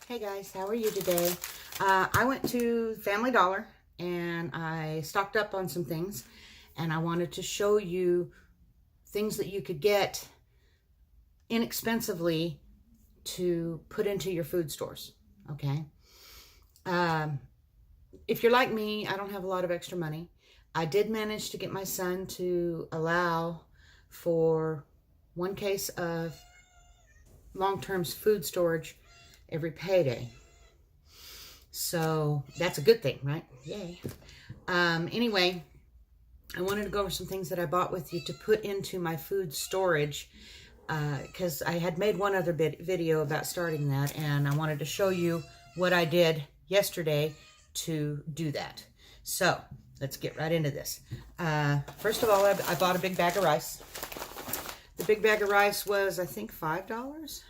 Hey guys, how are you today? I went to Family Dollar and I stocked up on some things, and I wanted to show you things that you could get inexpensively to put into your food stores, okay? If you're like me, I don't have a lot of extra money. I did manage to get my son to allow for one case of long-term food storage every payday. So that's a good thing, right? Yay. Anyway, I wanted to go over some things that I bought with you to put into my food storage, because I had made one other video about starting that, and I wanted to show you what I did yesterday to do that. So let's get right into this. First of all, I bought a big bag of rice. The big bag of rice was, I think, $5.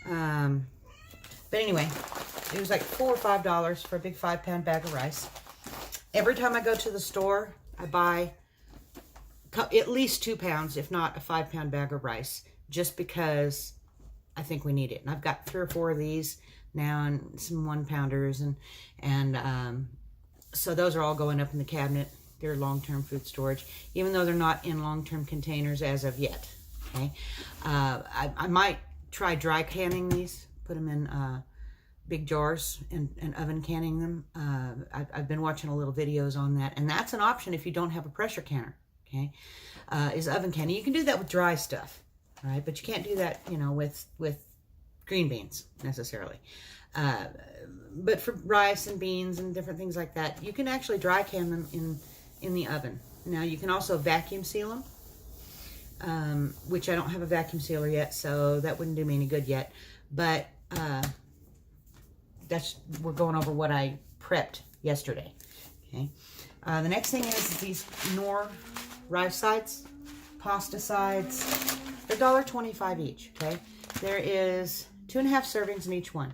But anyway, it was like $4 or $5 for a big 5-pound bag of rice. Every time I go to the store, I buy at least 2 pounds, if not a 5-pound bag of rice, just because I think we need it. And I've got 3 or 4 of these now, and some 1-pounders, and so those are all going up in the cabinet. They're long-term food storage, even though they're not in long-term containers as of yet. Okay, I might try dry canning these, put them in big jars and oven canning them. I've been watching a little videos on that, and that's an option if you don't have a pressure canner. Okay, is oven canning. You can do that with dry stuff, right? But you can't do that, you know, with green beans necessarily. But for rice and beans and different things like that, you can actually dry can them in the oven. Now you can also vacuum seal them, which I don't have a vacuum sealer yet, so that wouldn't do me any good yet. But we're going over what I prepped yesterday. Okay. The next thing is these Knorr rice sides, pasta sides. They're $1.25 each. Okay. There is 2.5 servings in each one.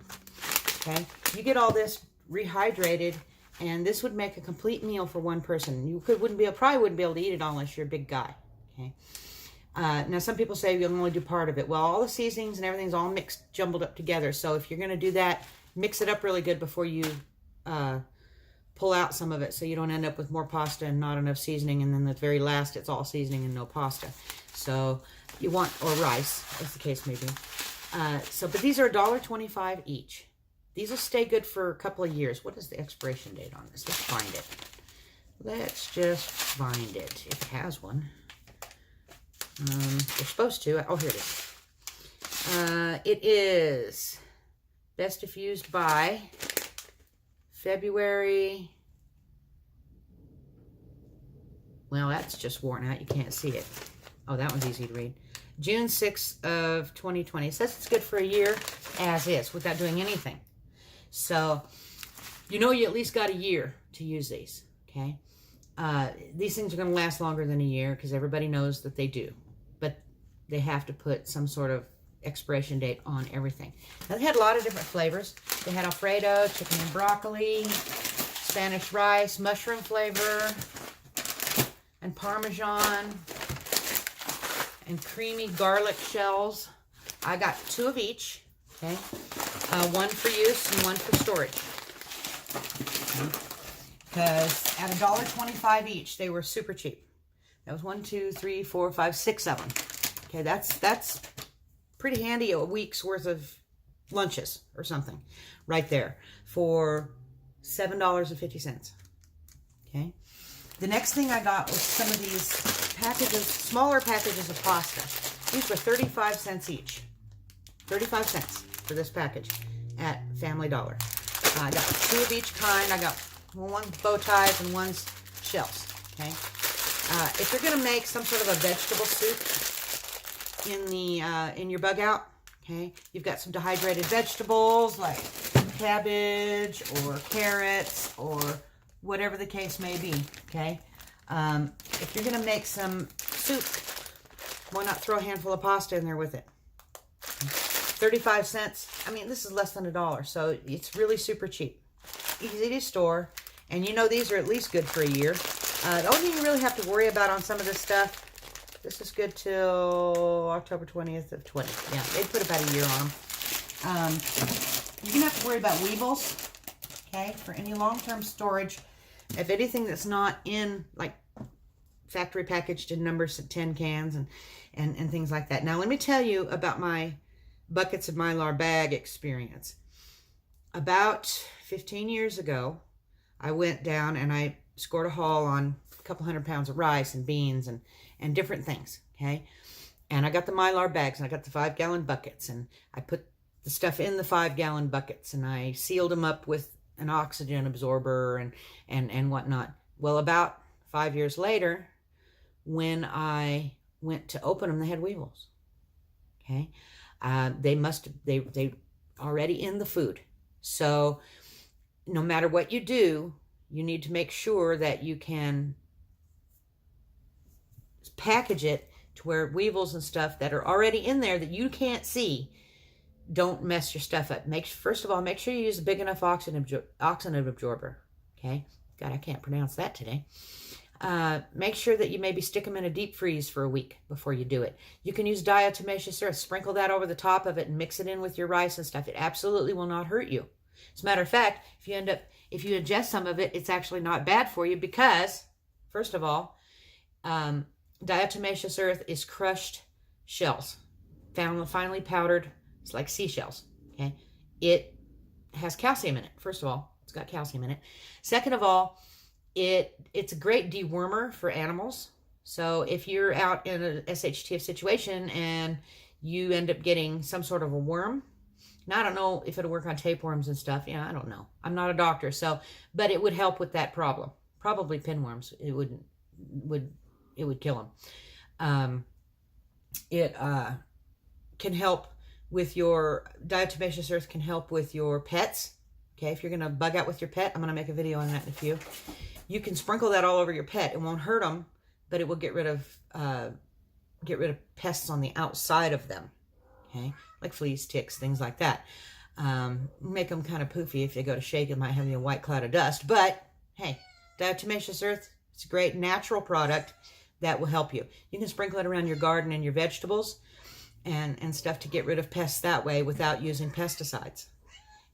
Okay. You get all this rehydrated, and this would make a complete meal for one person. You probably wouldn't be able to eat it all unless you're a big guy. Okay. Now, some people say you'll only do part of it. Well, all the seasonings and everything's all mixed, jumbled up together. So if you're going to do that, mix it up really good before you pull out some of it, so you don't end up with more pasta and not enough seasoning, and then the very last it's all seasoning and no pasta. So you want, or rice, as the case may be. But these are $1.25 each. These will stay good for a couple of years. What is the expiration date on this? Let's find it. Let's just find it, if it has one. They're supposed to. Oh, here it is. It is best if used by February. Well, that's just worn out. You can't see it. Oh, that one's easy to read. June 6th of 2020. It says it's good for a year as is without doing anything. So, you know, you at least got a year to use these, okay? These things are going to last longer than a year because everybody knows that they do. But they have to put some sort of expiration date on everything. Now, they had a lot of different flavors. They had Alfredo, chicken and broccoli, Spanish rice, mushroom flavor, and Parmesan, and creamy garlic shells. I got 2 of each, okay? One for use and one for storage. Because at $1.25 each, they were super cheap. That was 1, 2, 3, 4, 5, 6 of them. Okay, that's pretty handy, a week's worth of lunches or something right there for $7.50. Okay. The next thing I got was some of these packages, smaller packages of pasta. These were 35 cents each. 35 cents for this package at Family Dollar. I got 2 of each kind. I got one bow ties and one's shells. Okay. If you're going to make some sort of a vegetable soup in your bug out, okay, you've got some dehydrated vegetables like cabbage or carrots or whatever the case may be, okay. If you're going to make some soup, why not throw a handful of pasta in there with it? 35 cents. I mean, this is less than $1, so it's really super cheap. Easy to store, and you know these are at least good for a year. The only thing you really have to worry about on some of this stuff, this is good till October 20th of 20. Yeah, they put about a year on them. You're going to have to worry about weevils, okay, for any long-term storage of anything that's not in, like, factory packaged in numbers of 10 cans and things like that. Now, let me tell you about my buckets of Mylar bag experience. About 15 years ago, I went down and I scored a haul on a couple 100 pounds of rice and beans and different things, okay? And I got the Mylar bags and I got the 5-gallon buckets and I put the stuff in the 5-gallon buckets and I sealed them up with an oxygen absorber and whatnot. Well, about 5 years later, when I went to open them, they had weevils. Okay, they already in the food. So no matter what you do, you need to make sure that you can package it to where weevils and stuff that are already in there that you can't see don't mess your stuff up. First of all, make sure you use a big enough oxygen absorber. Okay, God, I can't pronounce that today. Make sure that you maybe stick them in a deep freeze for a week before you do it. You can use diatomaceous earth. Sprinkle that over the top of it and mix it in with your rice and stuff. It absolutely will not hurt you. As a matter of fact, if you ingest some of it, it's actually not bad for you because, first of all, diatomaceous earth is crushed shells, finely powdered. It's like seashells. Okay, it has calcium in it. First of all, it's got calcium in it. Second of all, it's a great dewormer for animals. So if you're out in a SHTF situation and you end up getting some sort of a worm, now I don't know if it'll work on tapeworms and stuff. Yeah, I don't know. I'm not a doctor, but it would help with that problem. Probably pinworms. It would kill them. It can help with your diatomaceous earth. Can help with your pets. Okay, if you're gonna bug out with your pet, I'm gonna make a video on that in a few. You can sprinkle that all over your pet. It won't hurt them, but it will get rid of pests on the outside of them. Okay, like fleas, ticks, things like that. Make them kind of poofy. If they go to shake, it might have a white cloud of dust. But hey, diatomaceous earth, it's a great natural product that will help you. You can sprinkle it around your garden and your vegetables and stuff to get rid of pests that way without using pesticides.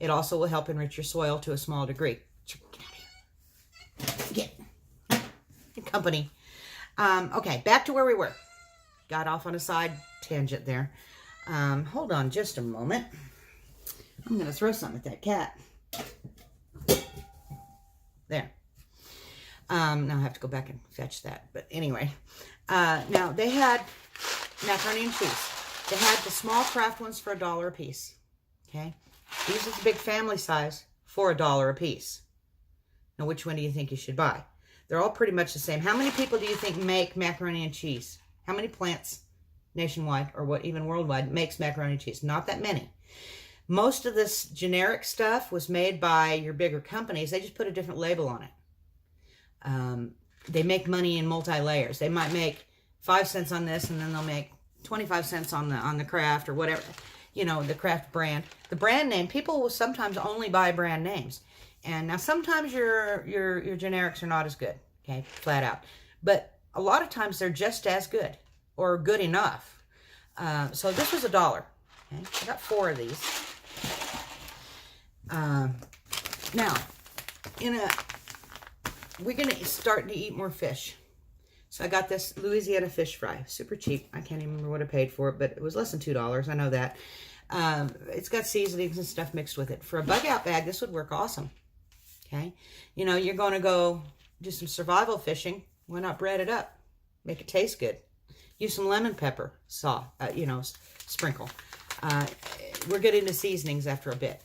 It also will help enrich your soil to a small degree. Get out of here. Get company. Okay, back to where we were. Got off on a side tangent there. Hold on just a moment. I'm going to throw something at that cat. There. Now I have to go back and fetch that. But anyway. Now, they had macaroni and cheese. They had the small craft ones for $1 a piece. Okay? These are the big family size for $1 a piece. Now, which one do you think you should buy? They're all pretty much the same. How many people do you think make macaroni and cheese? How many plants nationwide or what even worldwide makes macaroni and cheese? Not that many. Most of this generic stuff was made by your bigger companies. They just put a different label on it. They make money in multi-layers. They might make 5 cents on this and then they'll make 25 cents on the craft or whatever. You know, the craft brand. The brand name, people will sometimes only buy brand names. And now sometimes your generics are not as good, okay, flat out. But a lot of times they're just as good or good enough. So this was $1. Okay, I got 4 of these. Now, we're going to start to eat more fish. So I got this Louisiana fish fry, super cheap. I can't even remember what I paid for it, but it was less than $2. I know that. It's got seasonings and stuff mixed with it. For a bug out bag, this would work awesome. Okay, you know, you're going to go do some survival fishing. Why not bread it up? Make it taste good. Use some lemon pepper, sprinkle. We're getting into seasonings after a bit,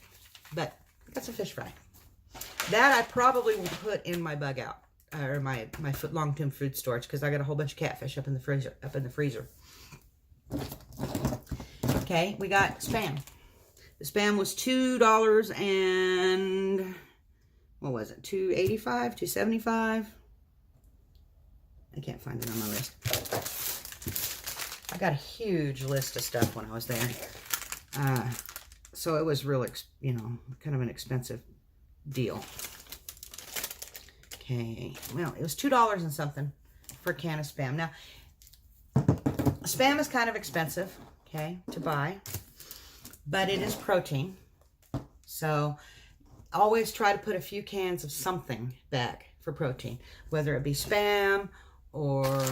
but that's a fish fry. That I probably will put in my bug out or my long-term food storage because I got a whole bunch of catfish up in the freezer. Okay, we got Spam. The Spam was $2 and what was it? $2.85, $2.75. I can't find it on my list. I got a huge list of stuff when I was there. So it was really, kind of an expensive deal. Okay, well, it was $2 and something for a can of Spam. Now, Spam is kind of expensive, okay, to buy. but it is protein. So always try to put a few cans of something back for protein, whether it be Spam or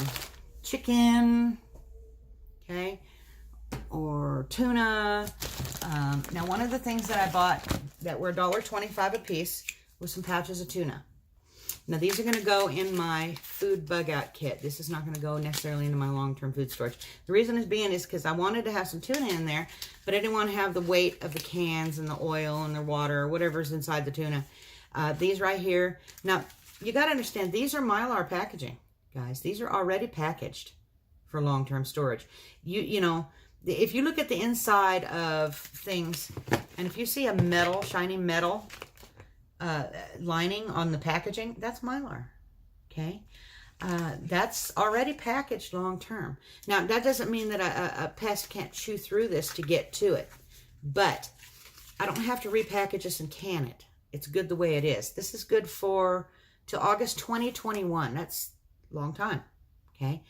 chicken, okay, or tuna. Now, one of the things that I bought that were $1.25 a piece was some pouches of tuna. Now, these are going to go in my food bug out kit. This is not going to go necessarily into my long-term food storage. The reason is because I wanted to have some tuna in there, but I didn't want to have the weight of the cans and the oil and the water or whatever's inside the tuna. These right here. Now, you got to understand, these are Mylar packaging, guys. These are already packaged for long-term storage. You know, if you look at the inside of things, and if you see a metal, shiny metal lining on the packaging, that's Mylar, okay? That's already packaged long-term. Now, that doesn't mean that a pest can't chew through this to get to it, but I don't have to repackage this and can it. It's good the way it is. This is good for till August 2021. That's a long time, okay?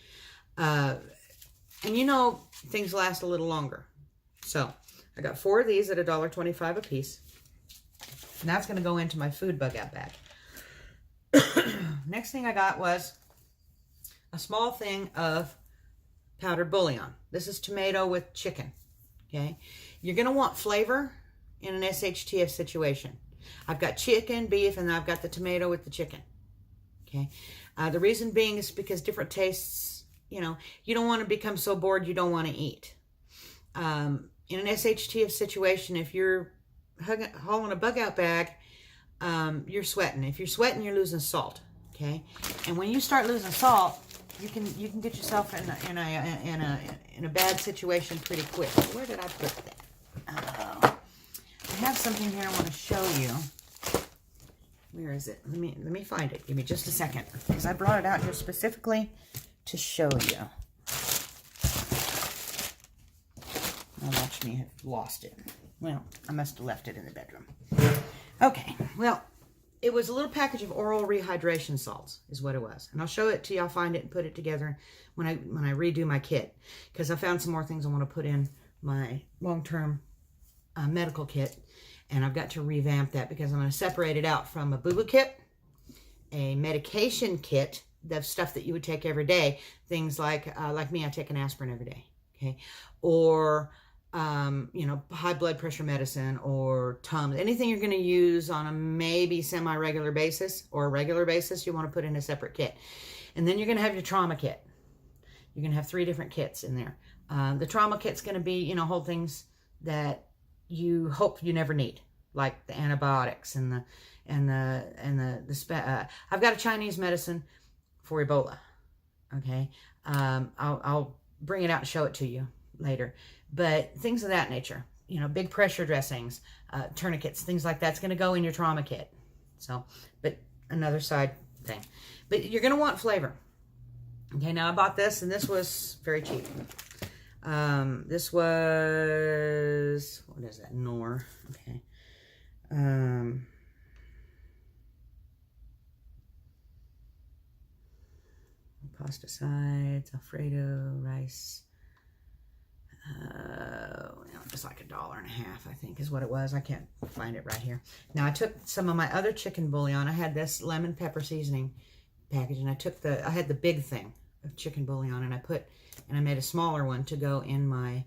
And you know, things last a little longer. So, I got 4 of these at $1.25 a piece. And that's going to go into my food bug out bag. Next thing I got was a small thing of powdered bullion. This is tomato with chicken, okay? You're going to want flavor in an SHTF situation. I've got chicken, beef, and I've got the tomato with the chicken, okay? The reason being is because different tastes, you know, you don't want to become so bored you don't want to eat. In an SHTF situation, if you're hauling a bug out bag, you're sweating. If you're sweating, you're losing salt, okay? And when you start losing salt, you can get yourself in a bad situation pretty quick. Where did I put that? I have something here I want to show you. Where is it? Let me find it. Give me just a second, because I brought it out here specifically to show you. Now watch me have lost it. Well, I must have left it in the bedroom. Okay, well, it was a little package of oral rehydration salts is what it was. And I'll show it to you. I'll find it and put it together when I redo my kit, because I found some more things I want to put in my long-term medical kit. And I've got to revamp that because I'm going to separate it out from a boo-boo kit, a medication kit, the stuff that you would take every day. Things like me, I take an aspirin every day, okay? Or you know, high blood pressure medicine or Tums, anything you're going to use on a maybe semi-regular basis or a regular basis, you want to put in a separate kit. And then you're going to have your trauma kit. You're going to have 3 different kits in there. The trauma kit's going to be, you know, whole things that you hope you never need, like the antibiotics and I've got a Chinese medicine for Ebola. Okay, I'll bring it out and show it to you later. But things of that nature, you know, big pressure dressings, tourniquets, things like that's going to go in your trauma kit. So, but another side thing. But you're going to want flavor. Okay, now I bought this, and this was very cheap. This was, what is that, Knorr, okay. Pesticides, Alfredo, rice, just like $1.50, I think is what it was. I can't find it right here. Now I took some of my other chicken bouillon. I had this lemon pepper seasoning package, and I had the big thing of chicken bouillon, and I made a smaller one to go in my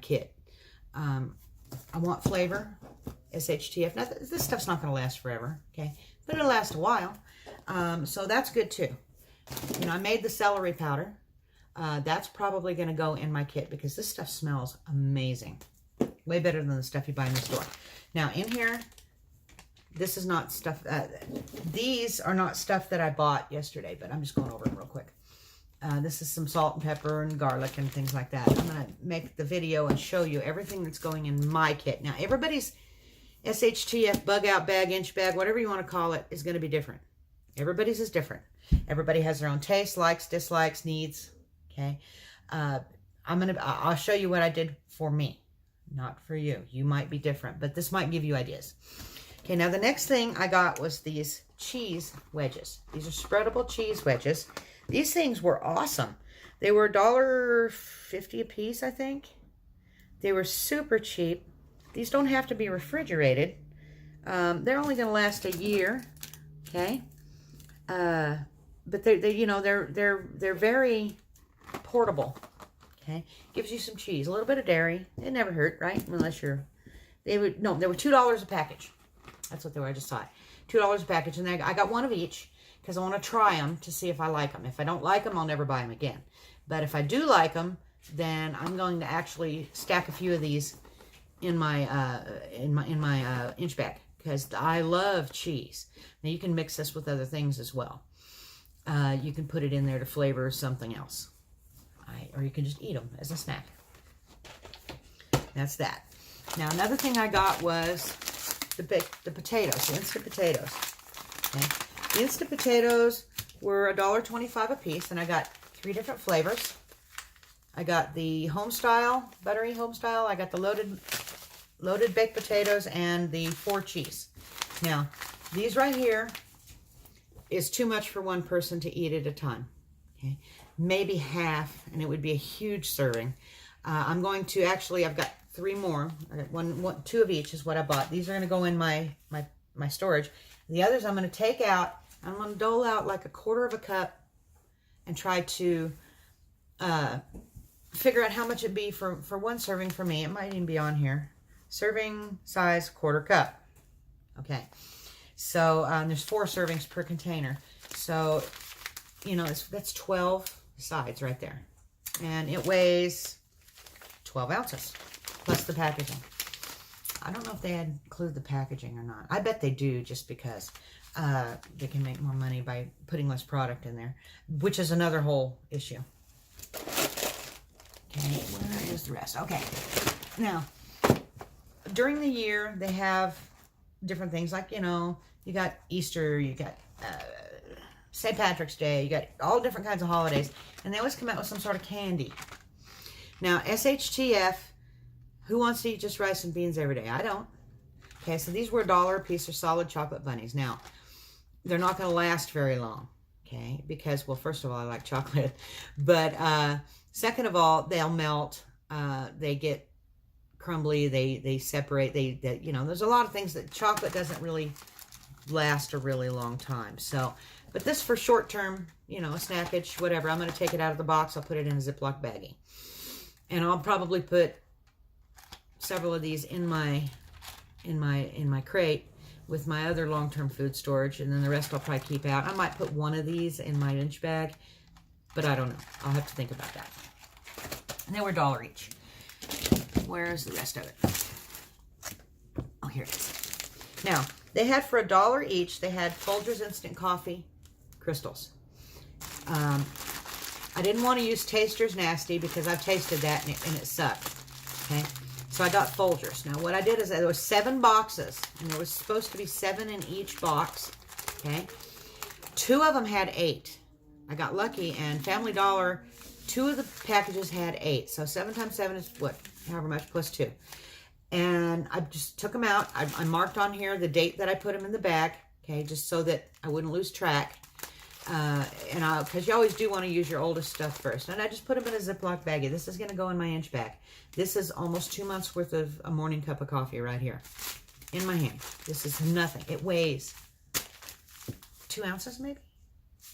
kit. I want flavor, SHTF. Now this stuff's not going to last forever, okay, but it'll last a while. So that's good too. You know, I made the celery powder. That's probably going to go in my kit because this stuff smells amazing. Way better than the stuff you buy in the store. Now, in here, this is not stuff, these are not stuff that I bought yesterday, but I'm just going over it real quick. This is some salt and pepper and garlic and things like that. I'm going to make the video and show you everything that's going in my kit. Now, everybody's SHTF bug out bag, inch bag, whatever you want to call it, is going to be different. Everybody's is different. Everybody has their own taste, likes, dislikes, needs. Okay, I'll show you what I did for me, not for you. You might be different, but this might give you ideas. Okay, now the next thing I got was these cheese wedges. These are spreadable cheese wedges. These things were awesome. They were $1.50 a piece, I think. They were super cheap. These don't have to be refrigerated. They're only going to last a year, okay? But they're very portable, okay? Gives you some cheese, a little bit of dairy. They never hurt, right? Unless they were $2 a package. That's what they were. I just saw it. $2 a package, and I got one of each because I want to try them to see if I like them. If I don't like them, I'll never buy them again. But if I do like them, then I'm going to actually stack a few of these in my inch bag because I love cheese. Now you can mix this with other things as well. You can put it in there to flavor something else, or you can just eat them as a snack. That's that. Now another thing I got was the potatoes, the instant potatoes. Okay. The instant potatoes were $1.25 a piece, and I got 3 different flavors. I got the home style, buttery home style. I got the loaded baked potatoes and the 4 cheese. Now, these right here is too much for one person to eat at a time. Okay, maybe half, and it would be a huge serving. I'm going to actually, I've got 3 more. I got 2 of each is what I bought. These are going to go in my storage. The others I'm going to take out. I'm going to dole out like 1/4 of a cup and try to figure out how much it'd be for one serving for me. It might even be on here. Serving size 1/4 cup. Okay. So there's 4 servings per container. So, you know, that's 12 sides right there. And it weighs 12 ounces plus the packaging. I don't know if they include the packaging or not. I bet they do, just because they can make more money by putting less product in there, which is another whole issue. Okay, where is the rest? Okay. Now, during the year, they have different things like, you know, you got Easter, you got St. Patrick's Day, you got all different kinds of holidays, and they always come out with some sort of candy. Now, SHTF, who wants to eat just rice and beans every day? I don't. Okay, so these were $1 a piece of solid chocolate bunnies. Now, they're not going to last very long, okay, because, well, first of all, I like chocolate, but second of all, they'll melt, they get crumbly, they separate, you know, there's a lot of things that chocolate doesn't really last a really long time. So, but this for short term, you know, snackage, whatever, I'm going to take it out of the box, I'll put it in a Ziploc baggie, and I'll probably put several of these in my crate with my other long-term food storage, and then the rest I'll probably keep out. I might put one of these in my inch bag, but I don't know. I'll have to think about that. And they were $1 each. Where's the rest of it? Oh, here it is. Now, they had for $1 each, they had Folgers Instant Coffee crystals. I didn't want to use Taster's Nasty because I've tasted that and it sucked. Okay, so I got Folgers. Now, what I did is there was 7 boxes, and there was supposed to be 7 in each box. Okay, 2 of them had 8. I got lucky, and Family Dollar, 2 of the packages had 8. So 7 times 7 is what? However much plus 2. And I just took them out. I marked on here the date that I put them in the bag, okay, just so that I wouldn't lose track. Because you always do want to use your oldest stuff first. And I just put them in a Ziploc baggie. This is going to go in my inch bag. This is almost 2 months worth of a morning cup of coffee right here in my hand. This is nothing. It weighs 2 ounces maybe.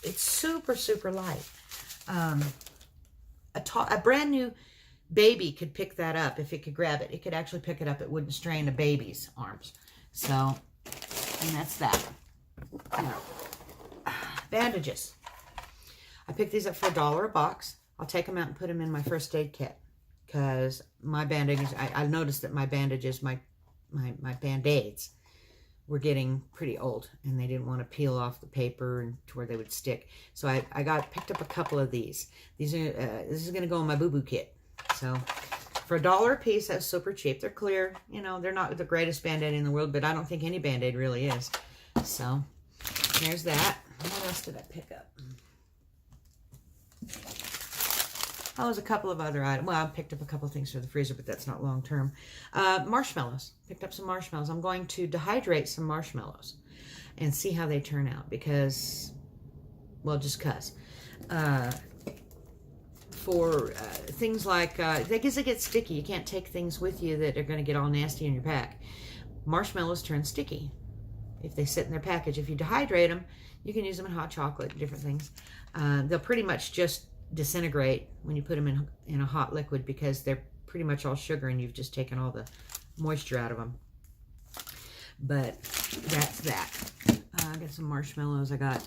It's super, super light. A brand new baby could pick that up if it could grab it. It could actually pick it up. It wouldn't strain a baby's arms. So, and that's that. Now, bandages. I picked these up for $1 a box. I'll take them out and put them in my first aid kit, because my bandages, I noticed that my bandages, my Band-Aids were getting pretty old, and they didn't want to peel off the paper and to where they would stick. So I picked up a couple of these. These are this is going to go in my boo-boo kit. So for $1 a piece, that's super cheap. They're clear. You know, they're not the greatest Band-Aid in the world, but I don't think any Band-Aid really is. So there's that. What else did I pick up? Oh, there's a couple of other items. Well, I picked up a couple of things for the freezer, but that's not long term. Marshmallows. Picked up some marshmallows. I'm going to dehydrate some marshmallows and see how they turn out, because, well, just because. for things like, because it gets sticky. You can't take things with you that are going to get all nasty in your pack. Marshmallows turn sticky if they sit in their package. If you dehydrate them, you can use them in hot chocolate and different things. They'll pretty much just disintegrate when you put them in a hot liquid, because they're pretty much all sugar and you've just taken all the moisture out of them. But that's that. I got some marshmallows. I got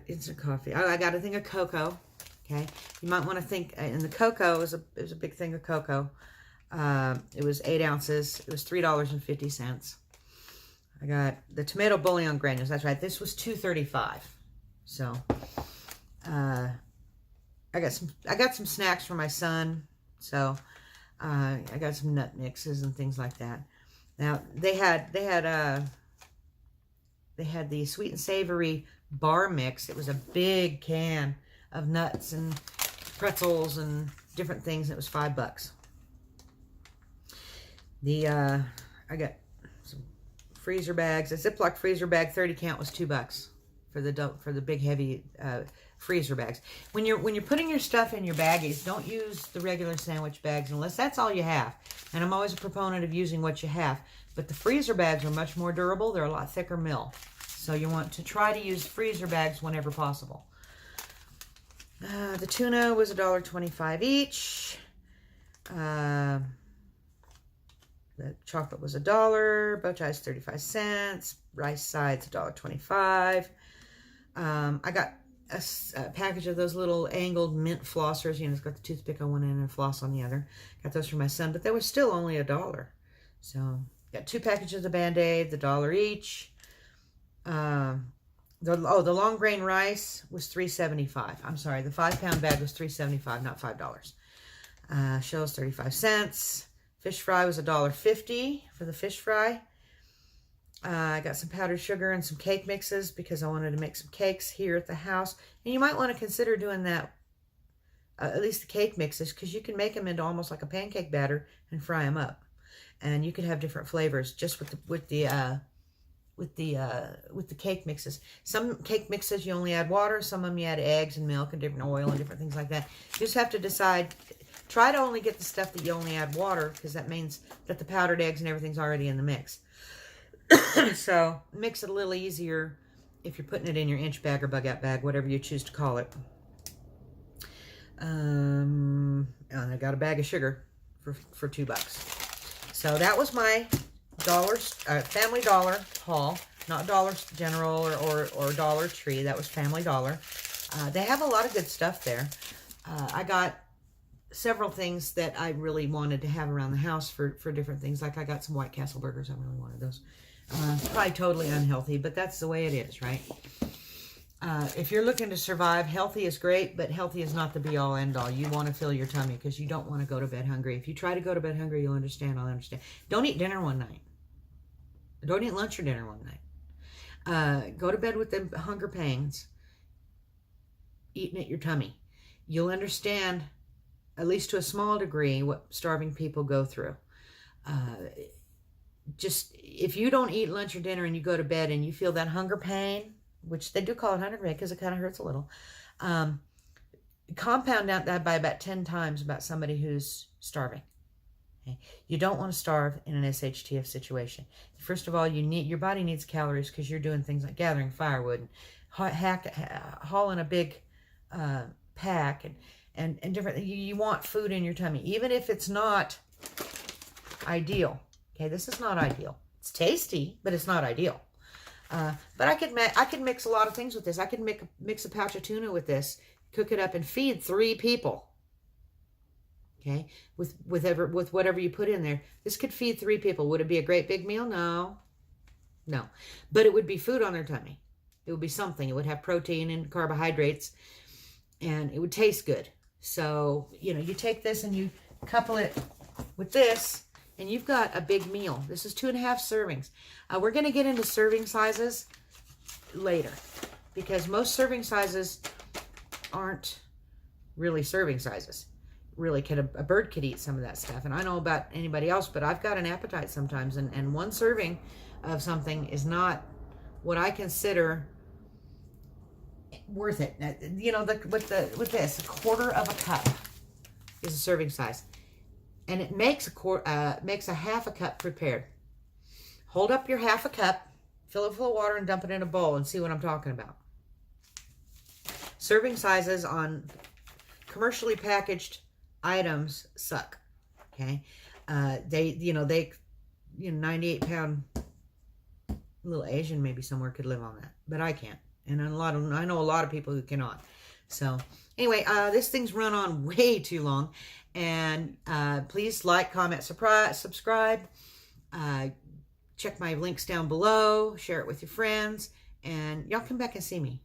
instant coffee. Oh, I got a thing of cocoa. Okay, you might want to think, and the cocoa is a big thing of cocoa. It was 8 ounces. It was $3.50. I got the tomato bullion granules. That's right. This was $2.35. So, I got some snacks for my son. So, I got some nut mixes and things like that. Now they had the sweet and savory bar mix. It was a big can of nuts and pretzels and different things. It was $5. I got some freezer bags. A Ziploc freezer bag, 30 count, was $2 for the big heavy freezer bags. When you're putting your stuff in your baggies, don't use the regular sandwich bags unless that's all you have. And I'm always a proponent of using what you have. But the freezer bags are much more durable. They're a lot thicker mill. So you want to try to use freezer bags whenever possible. The tuna was $1.25 each. The chocolate was $1. Bow ties 35 cents. Rice sides $1.25. I got a package of those little angled mint flossers. You know, it's got the toothpick on one end and a floss on the other. Got those for my son, but they were still only $1. So got 2 packages of Band-Aid, $1 each. The long grain rice was $3.75. I'm sorry, the 5-pound bag was $3.75, not $5. Shells 35 cents. Fish fry was $1.50 for the fish fry. I got some powdered sugar and some cake mixes because I wanted to make some cakes here at the house. And you might want to consider doing that, at least the cake mixes, because you can make them into almost like a pancake batter and fry them up. And you could have different flavors just with the cake mixes. Some cake mixes you only add water, some of them you add eggs and milk and different oil and different things like that. You just have to decide. Try to only get the stuff that you only add water, because that means that the powdered eggs and everything's already in the mix. So mix it a little easier if you're putting it in your inch bag or bug out bag, whatever you choose to call it. And I got a bag of sugar for $2. So that was my Family Dollar haul, not Dollar General or Dollar Tree. That was Family Dollar. They have a lot of good stuff there. I got several things that I really wanted to have around the house for different things. Like I got some White Castle burgers. I really wanted those. Probably totally unhealthy, but that's the way it is, right? If you're looking to survive, healthy is great, but healthy is not the be-all, end-all. You want to fill your tummy because you don't want to go to bed hungry. If you try to go to bed hungry, you'll understand. I'll understand. Don't eat dinner one night. Don't eat lunch or dinner one night. Go to bed with the hunger pangs, eating at your tummy. You'll understand, at least to a small degree, what starving people go through. Just, if you don't eat lunch or dinner and you go to bed and you feel that hunger pain, which they do call it hunger pain because it kind of hurts a little, compound out that by about 10 times about somebody who's starving. Okay? You don't want to starve in an SHTF situation. First of all, your body needs calories because you're doing things like gathering firewood and hauling a big pack and different. You want food in your tummy, even if it's not ideal. Okay, this is not ideal. It's tasty, but it's not ideal. But I could mix a lot of things with this. I could mix a pouch of tuna with this, cook it up, and feed 3 people. Okay, with whatever you put in there, this could feed 3 people. Would it be a great big meal? No, but it would be food on their tummy. It would be something. It would have protein and carbohydrates, and it would taste good. So you take this and you couple it with this, and you've got a big meal. This is 2.5 servings. We're going to get into serving sizes later, because most serving sizes aren't really serving sizes. Really, a bird could eat some of that stuff. And I know about anybody else, but I've got an appetite sometimes. And 1 serving of something is not what I consider worth it. You know, with this, a quarter of a cup is a serving size, and it makes a half a cup prepared. Hold up your half a cup, fill it full of water, and dump it in a bowl, and see what I'm talking about. Serving sizes on commercially packaged items suck. Okay, they 98-pound little Asian maybe somewhere could live on that, but I can't, and I know a lot of people who cannot. So anyway, this thing's run on way too long, and please like, comment, subscribe. Check my links down below. Share it with your friends, and y'all come back and see me.